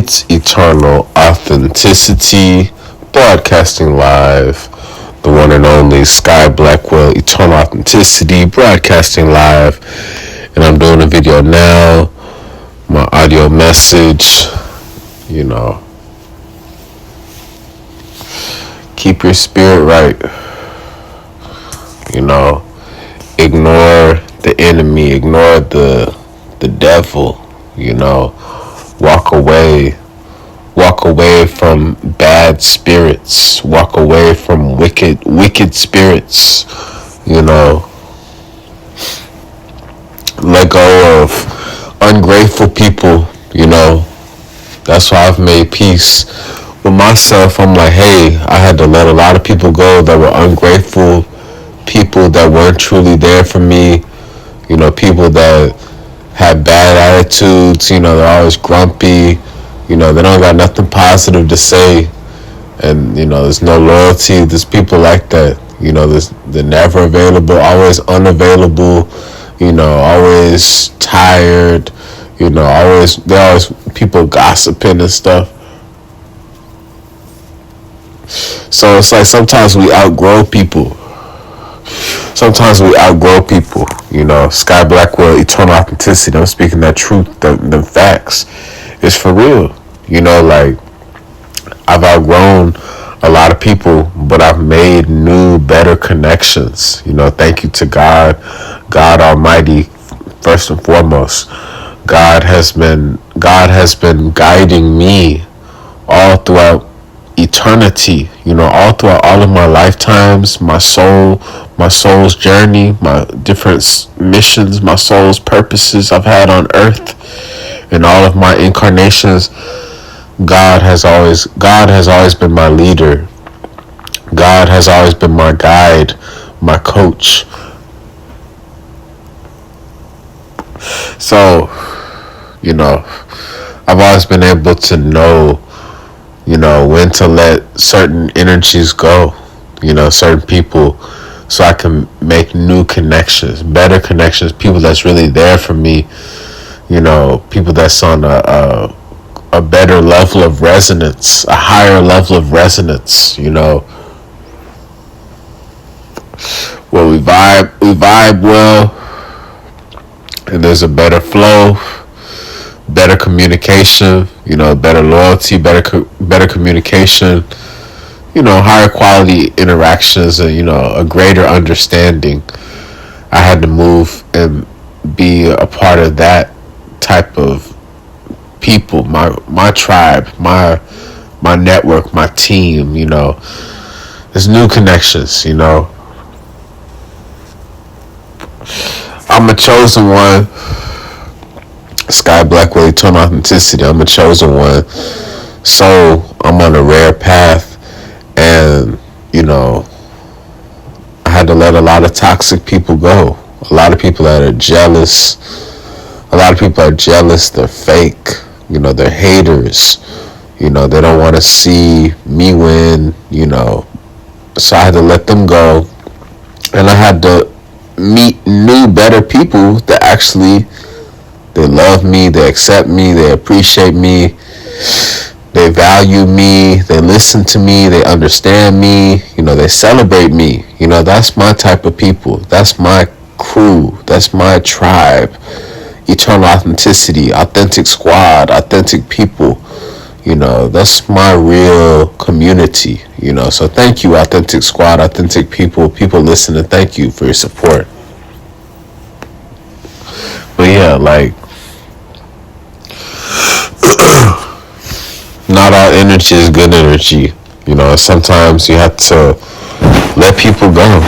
It's Eternal Authenticity, broadcasting live. The one and only Sky Blackwell, Eternal Authenticity, broadcasting live. And I'm doing a video now. My audio message, keep your spirit right. Ignore the enemy, ignore the devil, walk away from bad spirits, walk away from wicked spirits, let go of ungrateful people, that's why I've made peace with myself. I'm like, hey, I had to let a lot of people go that were ungrateful, people that weren't truly there for me, people that had bad attitudes, they're always grumpy, they don't got nothing positive to say, and, there's no loyalty. There's people like that, they're never available, always unavailable, always tired, they're always people gossiping and stuff. So it's like sometimes we outgrow people. Sky Blackwell, Eternal Authenticity. I'm speaking that truth, the facts. It's for real. I've outgrown a lot of people, but I've made new, better connections. Thank you to God Almighty, first and foremost. God has been guiding me all throughout eternity, all throughout all of my lifetimes, my soul's journey, my different missions, my soul's purposes I've had on earth, and all of my incarnations. God has always been my leader. God has always been my guide, my coach. So, I've always been able to know, when to let certain energies go, certain people, so I can make new connections, better connections, people that's really there for me, people that's on a better level of resonance, a higher level of resonance, Well, we vibe well, and there's a better flow, better communication, better loyalty, better communication, higher quality interactions, and, a greater understanding. I had to move and be a part of that type of people, my tribe, my network, my team, there's new connections, I'm a chosen one. Sky Blackwell, Eternal Authenticity. I'm a chosen one. So I'm on a rare path, and I had to let a lot of toxic people go. A lot of people that are jealous. They're fake. They're haters. They don't want to see me win. So I had to let them go, and I had to meet new, better people that actually, they love me, they accept me, they appreciate me, they value me, they listen to me, they understand me, they celebrate me. That's my type of people. That's my crew. That's my tribe. Eternal Authenticity, authentic squad, authentic people. That's my real community, So thank you, authentic squad, authentic people listening. Thank you for your support. But yeah, not all energy is good energy. Sometimes you have to let people go.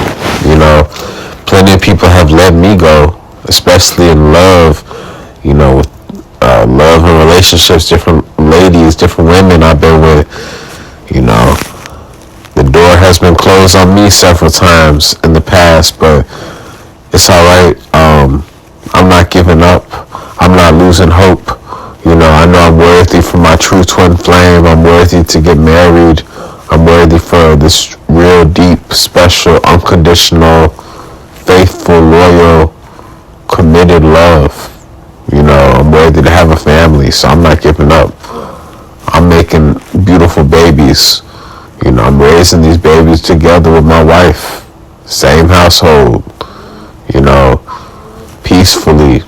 Plenty of people have let me go, especially in love, with love and relationships, different ladies, different women I've been with. The door has been closed on me several times in the past, but it's all right. I'm not giving up. I'm not losing hope. I know I'm worthy for my true twin flame. I'm worthy to get married. I'm worthy for this real deep, special, unconditional, faithful, loyal, committed love. I'm worthy to have a family, so I'm not giving up. I'm making beautiful babies. I'm raising these babies together with my wife. Same household. Peacefully.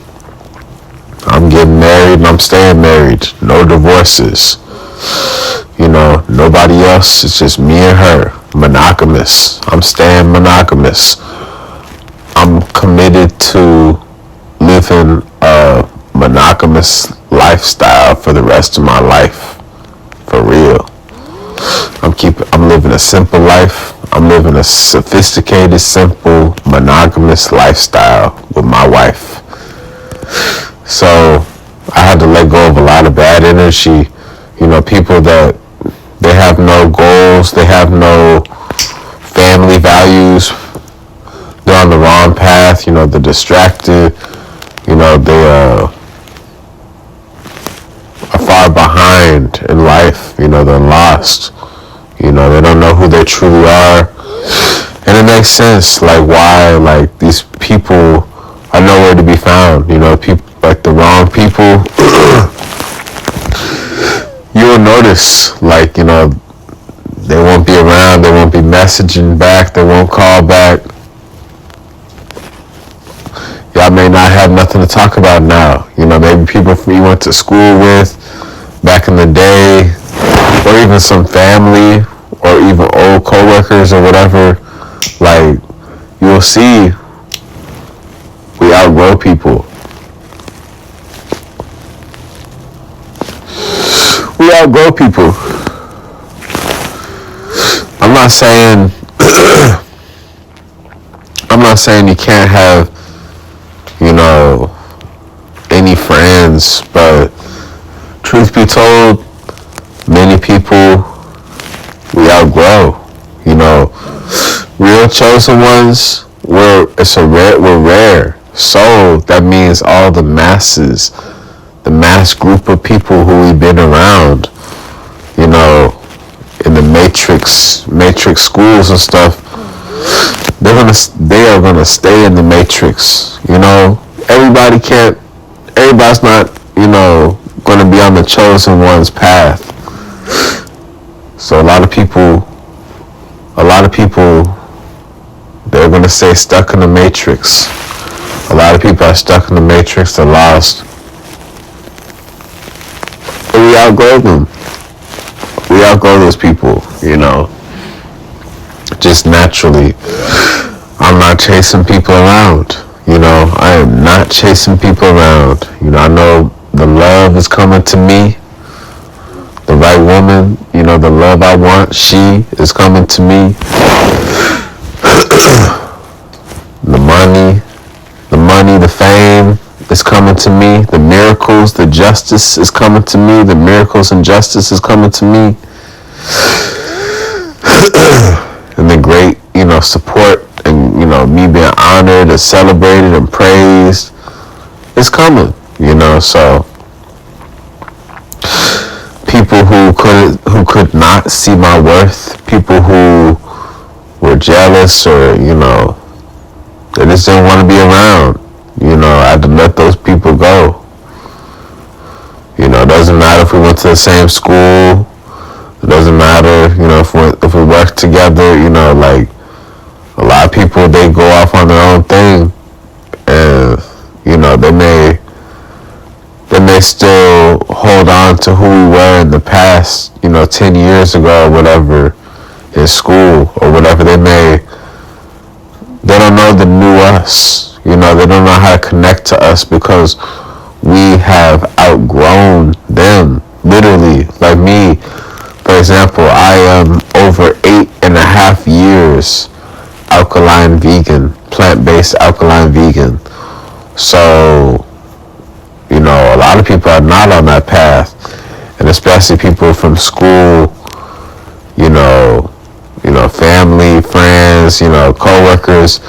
I'm getting married and I'm staying married. No divorces. Nobody else. It's just me and her. Monogamous. I'm staying monogamous. I'm committed to living a monogamous lifestyle for the rest of my life. For real. I'm living a simple life. I'm living a sophisticated, simple, monogamous lifestyle with my wife. So I had to let go of a lot of bad energy. People that they have no goals, they have no family values. They're on the wrong path. They're distracted. They are far behind in life. They're lost. They don't know who they truly are. And it makes sense, why, these people are nowhere to be found. People, the wrong people. You'll notice, they won't be around, they won't be messaging back, they won't call back. Y'all may not have nothing to talk about now. Maybe people you went to school with back in the day, or even some family, or even old coworkers or whatever. You'll see we outgrow people. We outgrow people. I'm not saying you can't have, any friends, but truth be told, many people we outgrow. Real chosen ones, we're rare. So that means all the masses, the mass group of people who we've been around, in the matrix schools and stuff, they are gonna stay in the matrix. Everybody's not, gonna be on the chosen one's path. So a lot of people, they're gonna stay stuck in the matrix. A lot of people are stuck in the matrix, they're lost. But we outgrow them. We outgrow those people, just naturally. I'm not chasing people around. I am not chasing people around. I know the love is coming to me. The right woman, the love I want, she is coming to me. The money, the fame is coming to me. The miracles, the justice is coming to me. The miracles and justice is coming to me. And the great, support and, me being honored and celebrated and praised is coming, so people who could not see my worth, people who were jealous or, they just didn't want to be around, I had to let those people go. It doesn't matter if we went to the same school. It doesn't matter, if we work together, a lot of people, they go off on their own thing, and, they may still hold on to who we were in the past, 10 years ago or whatever, in school or whatever. They don't know the new us, they don't know how to connect to us because we have outgrown them, literally. Like me, for example, I am over 8.5 years alkaline vegan, plant-based alkaline vegan. So, a lot of people are not on that path, and especially people from school, family, friends, co-workers,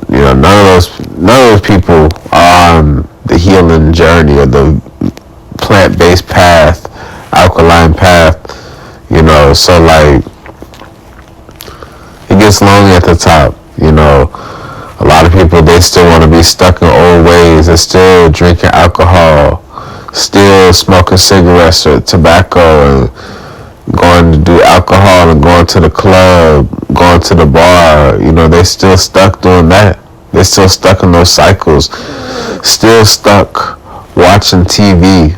none of those people are on the healing journey or the plant-based path, alkaline path, so it gets lonely at the top, A lot of people, they still want to be stuck in old ways. They're still drinking alcohol, still smoking cigarettes or tobacco and going to do alcohol and going to the club, going to the bar. They still stuck doing that. They still stuck in those cycles. Still stuck watching TV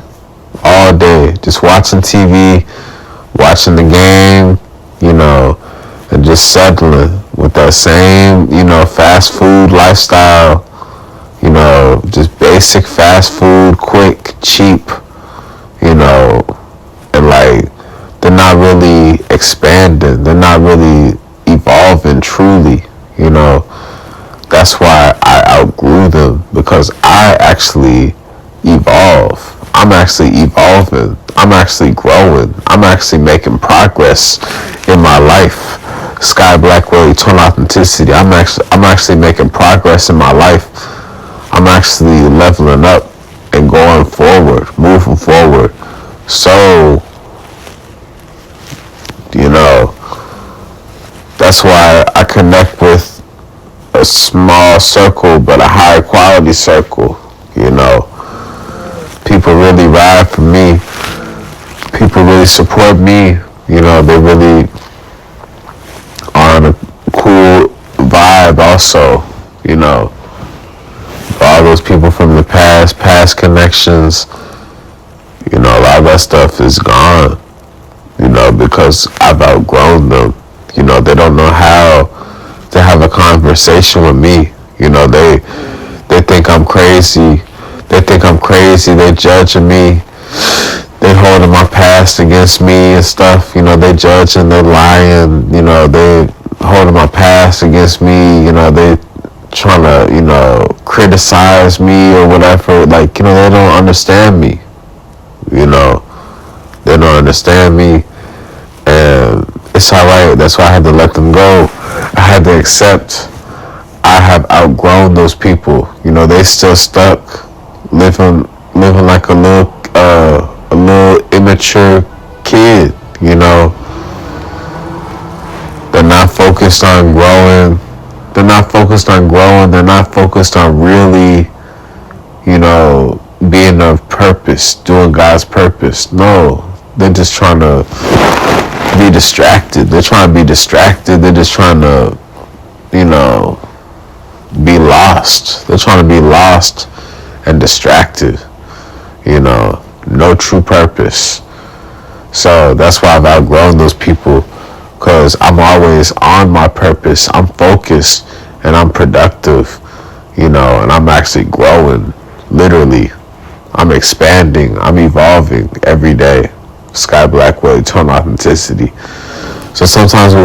all day. Just watching TV, watching the game, and just settling with that same, fast food lifestyle. Just basic fast food, quick, cheap, and like, they're not really expanding. They're not really evolving truly. That's why I outgrew them, because I actually evolve. I'm actually evolving. I'm actually growing. I'm actually making progress in my life. Sky Blackwell, eternal authenticity. I'm actually making progress in my life. I'm actually leveling up and going forward, moving forward. So, that's why I connect with a small circle, but a higher quality circle. People really ride for me. People really support me. They really are on a cool vibe also. All those people from the past connections, a lot of that stuff is gone, because I've outgrown them. They don't know how to have a conversation with me. They think I'm crazy. They're judging me. They holding my past against me and stuff. They judging, they lying. They holding my past against me. They trying to, criticize me or whatever. Like, they don't understand me. They don't understand me. And it's alright. That's why I had to let them go. I had to accept I have outgrown those people. They still stuck living like a little immature kid. They're not focused on growing. They're not focused on really, being of purpose, doing God's purpose. No, they're just trying to be distracted. They're trying to be distracted. They're just trying to, be lost. They're trying to be lost and distracted. No true purpose. So that's why I've outgrown those people, because I'm always on my purpose. I'm focused and I'm productive, and I'm actually growing. Literally, I'm expanding. I'm evolving every day. Sky Blackwell, eternal authenticity. So sometimes we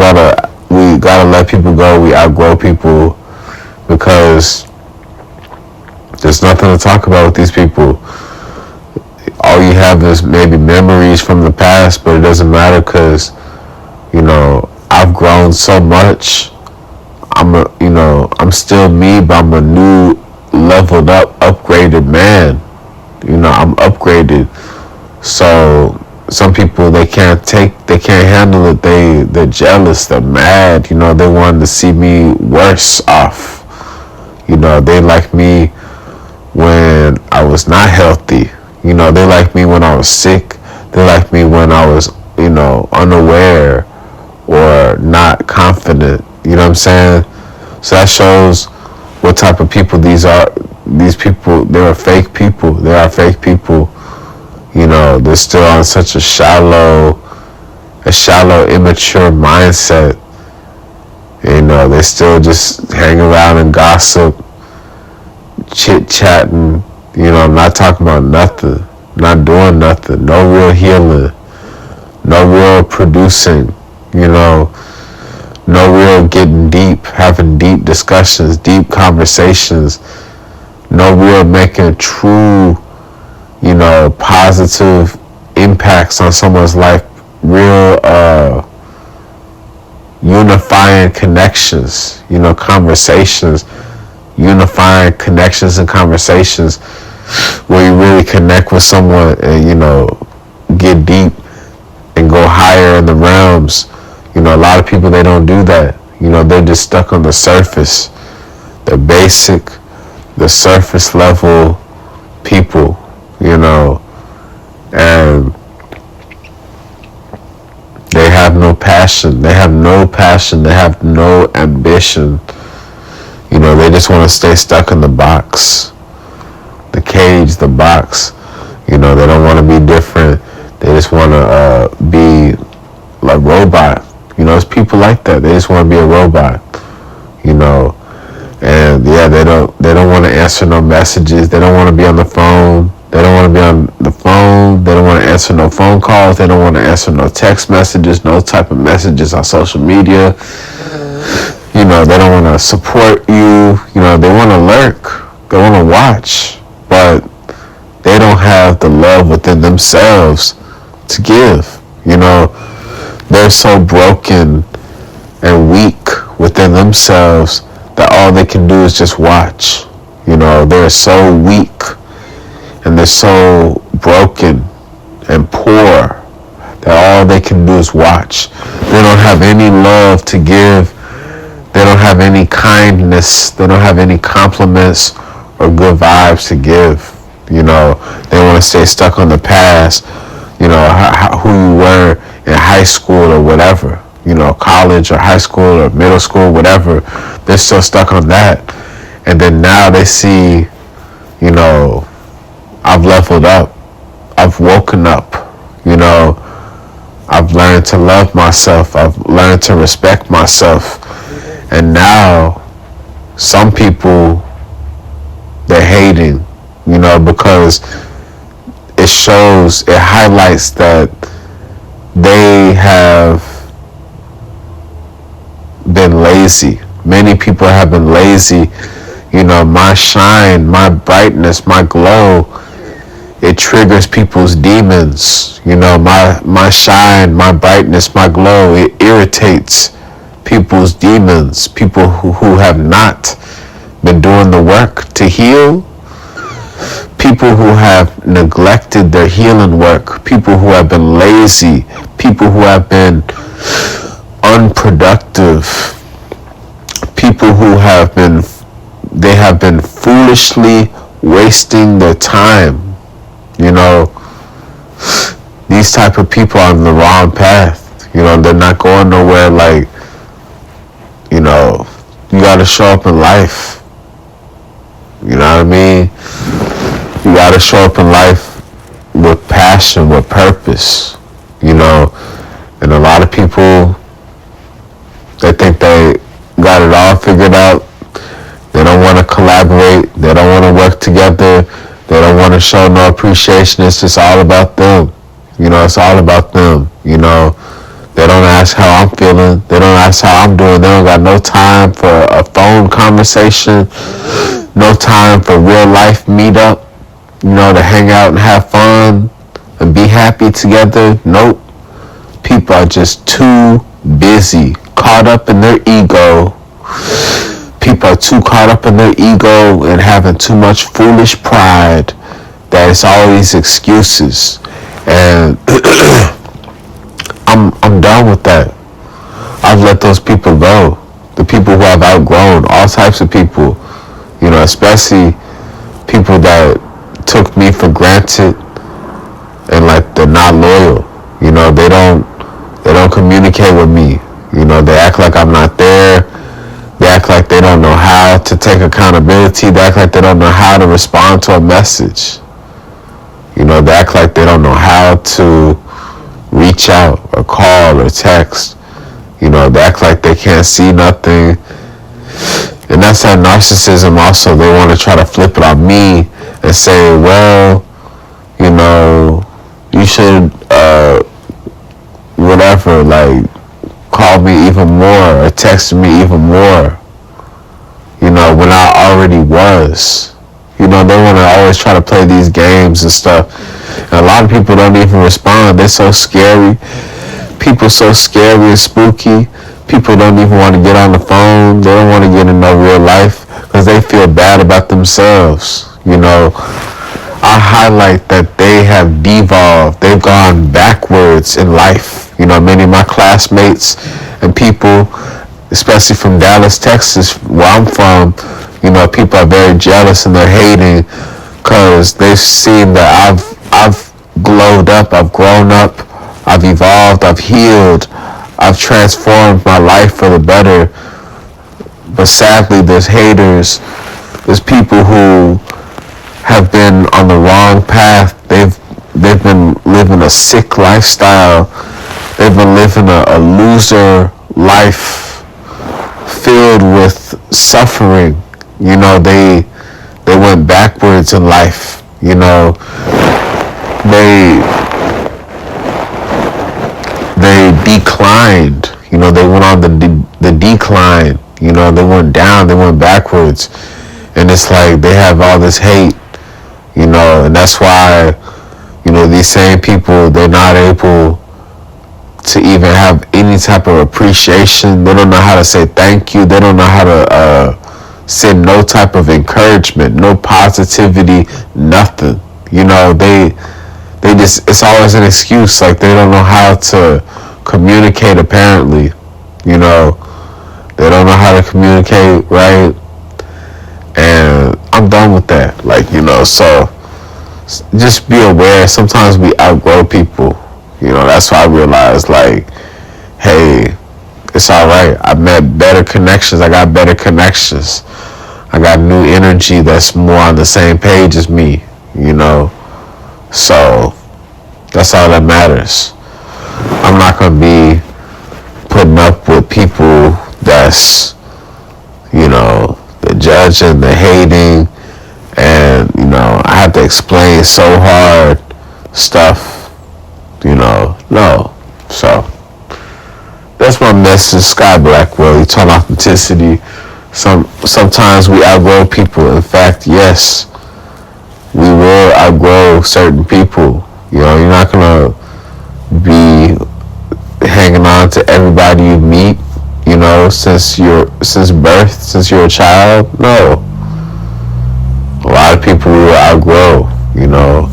gotta let people go. We outgrow people because there's nothing to talk about with these people. All you have is maybe memories from the past, but it doesn't matter, because I've grown so much. I'm still me, but I'm a new, leveled up, upgraded man. I'm upgraded. So some people, they can't handle it. They're jealous. They're mad. They want to see me worse off. They like me when I was not healthy. They like me when I was sick. They like me when I was, unaware or not confident. You know what I'm saying? So that shows what type of people these are. These people, they are fake people. They are fake people. They're still on such a shallow, immature mindset. They still just hang around and gossip, chit-chatting, not talking about nothing, not doing nothing, no real healing, no real producing, no real getting deep, having deep discussions, deep conversations, no real making true, positive impacts on someone's life, real unifying connections, conversations, unifying connections and conversations where you really connect with someone and, get deep and go higher in the realms. A lot of people, they don't do that. They're just stuck on the surface. The basic, the surface level people, And they have no passion. They have no passion. They have no ambition. They just want to stay stuck in the box, the cage, the box. They don't want to be different. They just want to be like robot. It's people like that. They just want to be a robot. And yeah, they don't want to answer no messages. They don't want to be on the phone. They don't want to be on the phone. They don't want to answer no phone calls. They don't want to answer no text messages, no type of messages on social media. They don't want to support you. They want to lurk. They want to watch. But they don't have the love within themselves to give. They're so broken and weak within themselves that all they can do is just watch. They're so weak and they're so broken and poor that all they can do is watch. They don't have any love to give. They don't have any kindness. They don't have any compliments or good vibes to give. They want to stay stuck on the past, who you were in high school or whatever, college or high school or middle school, whatever. They're still stuck on that. And then now they see, I've leveled up. I've woken up. I've learned to love myself. I've learned to respect myself. And now some people, they're hating, because it highlights that they have been lazy. Many people have been lazy. My shine, my brightness, my glow, it triggers people's demons. My shine, my brightness, my glow, it irritates people's demons. People who have not been doing the work to heal. People who have neglected their healing work. People who have been lazy. People who have been unproductive. People who have been foolishly wasting their time. These type of people are on the wrong path. They're not going nowhere. Like, you gotta show up in life. You know what I mean? You gotta show up in life with passion, with purpose. And a lot of people, they think they got it all figured out. They don't want to collaborate. They don't want to work together. They don't want to show no appreciation. It's just all about them. It's all about them. They don't ask how I'm feeling. They don't ask how I'm doing. They don't got no time for a phone conversation. No time for real life meetup. To hang out and have fun and be happy together. Nope. People are just too busy, caught up in their ego. People are too caught up in their ego and having too much foolish pride that it's always excuses. And I'm done with that. I've let those people go. The people who I've outgrown, all types of people, especially people that took me for granted and like they're not loyal. They don't communicate with me. They act like I'm not there. They act like they don't know how to take accountability. They act like they don't know how to respond to a message. They act like they don't know how to reach out or call or text. They act like they can't see nothing. And that's that narcissism also. They want to try to flip it on me and say, well, you should, whatever, like, call me even more or text me even more, when I already was. They want to always try to play these games and stuff. And a lot of people don't even respond. They're so scary. People so scary and spooky. People don't even want to get on the phone. They don't want to get in no real life because they feel bad about themselves. I highlight that they have devolved. They've gone backwards in life. Many of my classmates and people, especially from Dallas, Texas, where I'm from, people are very jealous and they're hating because they've seen that I've glowed up, I've grown up, I've evolved, I've healed, I've transformed my life for the better. But sadly, there's haters, there's people who have been on the wrong path. They've been living a sick lifestyle. They've been living a loser life filled with suffering. You know, they went backwards in life. You know, they declined. You know, they went on the decline. You know, they went down, they went backwards. And it's like they have all this hate, you know, and that's why, you know, these same people, they're not able to even have any type of appreciation. They don't know how to say thank you. They don't know how to send no type of encouragement, no positivity, nothing. You know, they just, it's always an excuse. Like, they don't know how to communicate, apparently. You know, they don't know how to communicate, right? And I'm done with that. Like, you know, so just be aware. Sometimes we outgrow people. You know, that's why I realized, like, hey, it's all right. I met better connections. I got better connections. I got new energy that's more on the same page as me, you know. So that's all that matters. I'm not going to be putting up with people that's, you know, the judging, the hating, and, you know, I have to explain so hard stuff, you know, no. So that's my message. Sky Blackwell, eternal authenticity. Sometimes we outgrow people. In fact, yes, we will outgrow certain people. You know, you're not gonna be hanging on to everybody you meet, you know, since birth, since you're a child. No. A lot of people we will outgrow, you know.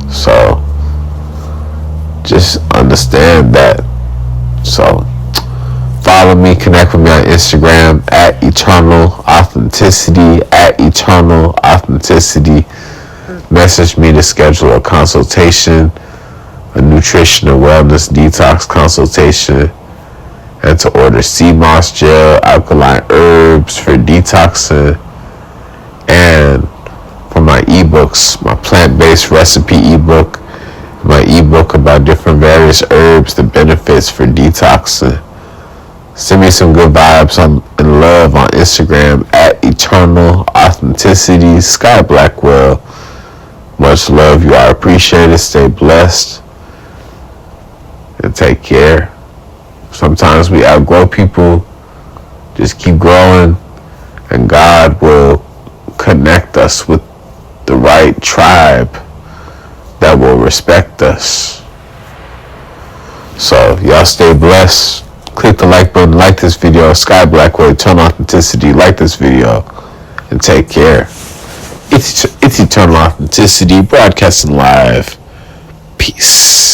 So just understand that. So follow me, connect with me on Instagram at Eternal Authenticity, at Eternal Authenticity. Message me to schedule a consultation, a nutrition and wellness detox consultation, and to order sea moss gel, alkaline herbs for detoxing, and for my ebooks, my plant-based recipe ebook, my ebook about different various herbs, the benefits for detoxing. Send me some good vibes and love on Instagram at Eternal Authenticity. Sky Blackwell. Much love. You are appreciated. Stay blessed. And take care. Sometimes we outgrow people. Just keep growing. And God will connect us with the right tribe that will respect us. So y'all stay blessed. Click the like button, like this video. Sky Blackwell, Eternal Authenticity. Like this video and take care. It's Eternal Authenticity, broadcasting live. Peace.